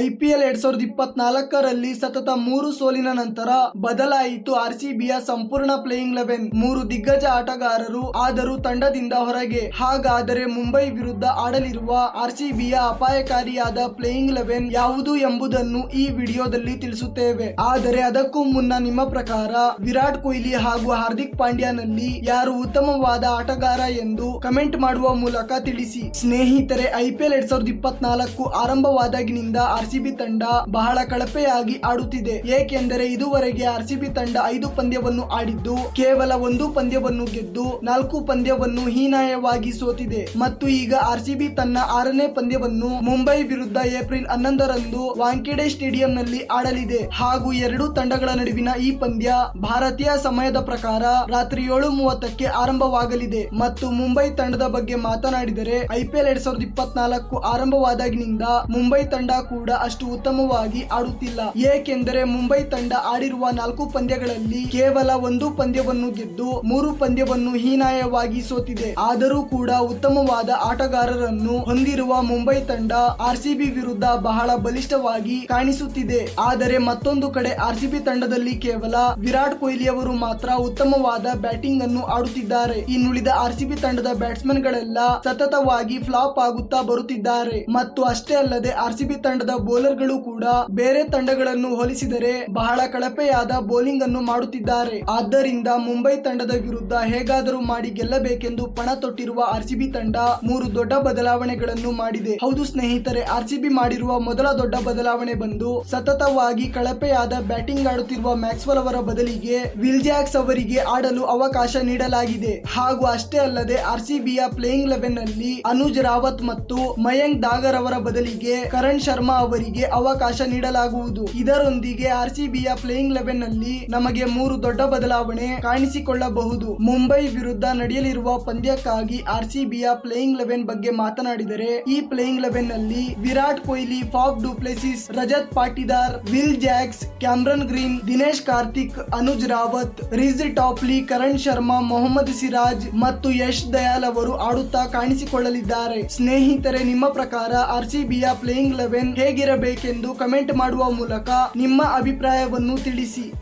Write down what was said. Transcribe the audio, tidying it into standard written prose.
IPL 2024ರಲ್ಲಿ ಸತತ 3 ಸೋಲಿನ ನಂತರ ಬದಲಾಯಿತು ಆರ್ಸಿಬಿಯ ಸಂಪೂರ್ಣ ಪ್ಲೇಯಿಂಗ್ 11. 3 ದಿಗ್ಗಜ ಆಟಗಾರರು ಆದರೂ ತಂಡದಿಂದ ಹೊರಗೆ. ಹಾಗಾದರೆ ಮುಂಬೈ ವಿರುದ್ಧ ಆಡಲಿರುವ ಆರ್ಸಿಬಿಯ ಅಪಾಯಕಾರಿಯಾದ ಪ್ಲೇಯಿಂಗ್ 11 ಯಾವುದು ಎಂಬುದನ್ನು ಈ ವಿಡಿಯೋದಲ್ಲಿ ತಿಳಿಸುತ್ತೇವೆ. ಆದರೆ ಅದಕ್ಕೂ ಮುನ್ನ ನಿಮ್ಮ ಪ್ರಕಾರ ವಿರಾಟ್ ಕೊಹ್ಲಿ ಹಾಗೂ ಹಾರ್ದಿಕ್ ಪಾಂಡ್ಯನಲ್ಲಿ ಯಾರು ಉತ್ತಮವಾದ ಆಟಗಾರ ಎಂದು ಕಮೆಂಟ್ ಮಾಡುವ ಮೂಲಕ ತಿಳಿಸಿ. ಸ್ನೇಹಿತರೆ, IPL 2024 ಆರಂಭವಾದಾಗಿನಿಂದ ಆರ್ಸಿಬಿ ತಂಡ ಬಹಳ ಕಳಪೆಯಾಗಿ ಆಡುತ್ತಿದೆ. ಏಕೆಂದರೆ ಇದುವರೆಗೆ ಆರ್ಸಿಬಿ ತಂಡ 5 ಪಂದ್ಯವನ್ನು ಆಡಿದ್ದು ಕೇವಲ 1 ಪಂದ್ಯವನ್ನು ಗೆದ್ದು 4 ಪಂದ್ಯವನ್ನು ಹೀನಾಯವಾಗಿ ಸೋತಿದೆ. ಮತ್ತು ಈಗ ಆರ್ಸಿಬಿ ತನ್ನ 6ನೇ ಪಂದ್ಯವನ್ನು ಮುಂಬೈ ವಿರುದ್ಧ ಏಪ್ರಿಲ್ 11ರಂದು ವಾಂಖೇಡೆ ಸ್ಟೇಡಿಯಂನಲ್ಲಿ ಆಡಲಿದೆ. ಹಾಗೂ ಎರಡೂ ತಂಡಗಳ ನಡುವಿನ ಈ ಪಂದ್ಯ ಭಾರತೀಯ ಸಮಯದ ಪ್ರಕಾರ ರಾತ್ರಿ 7:30ಕ್ಕೆ ಆರಂಭವಾಗಲಿದೆ. ಮತ್ತು ಮುಂಬೈ ತಂಡದ ಬಗ್ಗೆ ಮಾತನಾಡಿದರೆ IPL 2024 ಆರಂಭವಾದಾಗಿನಿಂದ ಮುಂಬೈ ತಂಡ ಕೂಡ ಅಷ್ಟು ಉತ್ತಮವಾಗಿ ಆಡುತ್ತಿಲ್ಲ. ಏಕೆಂದರೆ ಮುಂಬೈ ತಂಡ ಆಡಿರುವ 4 ಪಂದ್ಯಗಳಲ್ಲಿ ಕೇವಲ 1 ಪಂದ್ಯವನ್ನು ಗೆದ್ದು 3 ಪಂದ್ಯವನ್ನು ಹೀನಾಯವಾಗಿ ಸೋತಿದೆ. ಆದರೂ ಕೂಡ ಉತ್ತಮವಾದ ಆಟಗಾರರನ್ನು ಹೊಂದಿರುವ ಮುಂಬೈ ತಂಡ ಆರ್ಸಿಬಿ ವಿರುದ್ಧ ಬಹಳ ಬಲಿಷ್ಠವಾಗಿ ಕಾಣಿಸುತ್ತಿದೆ. ಆದರೆ ಮತ್ತೊಂದು ಕಡೆ ಆರ್ಸಿಬಿ ತಂಡದಲ್ಲಿ ಕೇವಲ ವಿರಾಟ್ ಕೊಹ್ಲಿ ಅವರು ಮಾತ್ರ ಉತ್ತಮವಾದ ಬ್ಯಾಟಿಂಗ್ ಅನ್ನು ಆಡುತ್ತಿದ್ದಾರೆ. ಇನ್ನುಳಿದ ಆರ್ಸಿಬಿ ತಂಡದ ಬ್ಯಾಟ್ಸ್ಮನ್ ಗಳೆಲ್ಲ ಸತತವಾಗಿ ಫ್ಲಾಪ್ ಆಗುತ್ತಾ ಬರುತ್ತಿದ್ದಾರೆ. ಮತ್ತು ಅಷ್ಟೇ ಅಲ್ಲದೆ ಆರ್ಸಿಬಿ ತಂಡದ ಬೌಲರ್ ಗಳು ಕೂಡ ಬೇರೆ ತಂಡಗಳನ್ನು ಹೋಲಿಸಿದರೆ ಬಹಳ ಕಳಪೆಯಾದ ಬೌಲಿಂಗ್ ಅನ್ನು ಮಾಡುತ್ತಿದ್ದಾರೆ. ಆದ್ದರಿಂದ ಮುಂಬೈ ತಂಡದ ವಿರುದ್ಧ ಹೇಗಾದರೂ ಮಾಡಿ ಗೆಲ್ಲಬೇಕೆಂದು ಪಣ ತೊಟ್ಟಿರುವ ಆರ್ಸಿಬಿ ತಂಡ 3 ದೊಡ್ಡ ಬದಲಾವಣೆಗಳನ್ನು ಮಾಡಿದೆ. ಹೌದು ಸ್ನೇಹಿತರೆ, ಆರ್ಸಿಬಿ ಮಾಡಿರುವ ಮೊದಲ ದೊಡ್ಡ ಬದಲಾವಣೆ ಬಂದು ಸತತವಾಗಿ ಕಳಪೆಯಾದ ಬ್ಯಾಟಿಂಗ್ ಆಡುತ್ತಿರುವ ಮ್ಯಾಕ್ಸ್ವೆಲ್ ಅವರ ಬದಲಿಗೆ ವಿಲ್ ಜಾಕ್ಸ್ ಅವರಿಗೆ ಆಡಲು ಅವಕಾಶ ನೀಡಲಾಗಿದೆ. ಹಾಗೂ ಅಷ್ಟೇ ಅಲ್ಲದೆ ಆರ್ಸಿಬಿಯ ಪ್ಲೇಯಿಂಗ್ 11 ನಲ್ಲಿ ಅನುಜ್ ರಾವತ್ ಮತ್ತು ಮಯಾಂಕ್ ದಾಗರ್ ಅವರ ಬದಲಿಗೆ ಕರಣ್ ಶರ್ಮಾ ಅವರಿಗೆ ಅವಕಾಶ ನೀಡಲಾಗುವುದು. ಇದರೊಂದಿಗೆ ಆರ್ಸಿಬಿಯ ಪ್ಲೇಯಿಂಗ್ 11 ನಲ್ಲಿ ನಮಗೆ 3 ದೊಡ್ಡ ಬದಲಾವಣೆ ಕಾಣಿಸಿಕೊಳ್ಳಬಹುದು. ಮುಂಬೈ ವಿರುದ್ಧ ನಡೆಯಲಿರುವ ಪಂದ್ಯಕ್ಕಾಗಿ ಆರ್ಸಿಬಿಯ ಪ್ಲೇಯಿಂಗ್ 11 ಬಗ್ಗೆ ಮಾತನಾಡಿದರೆ ಈ ಪ್ಲೇಯಿಂಗ್ 11 ನಲ್ಲಿ Virat Kohli, Faf du Plessis, Rajat Patidar, Will Jacks, Cameron Green, Dinesh Karthik, Anuj Rawat, Reece Topley, Karan Sharma, Mohammed Siraj ಮತ್ತು ಯಶ್ ದಯಾಲ್ ಅವರು ಆಡುತ್ತಾ ಕಾಣಿಸಿಕೊಳ್ಳಲಿದ್ದಾರೆ. ಸ್ನೇಹಿತರೆ, ನಿಮ್ಮ ಪ್ರಕಾರ ಆರ್ಸಿಬಿಯ ಪ್ಲೇಯಿಂಗ್ 11 ಹೇಗಿರಬೇಕೆಂದು ಕಮೆಂಟ್ ಮಾಡುವ ಮೂಲಕ ನಿಮ್ಮ ಅಭಿಪ್ರಾಯವನ್ನು ತಿಳಿಸಿ.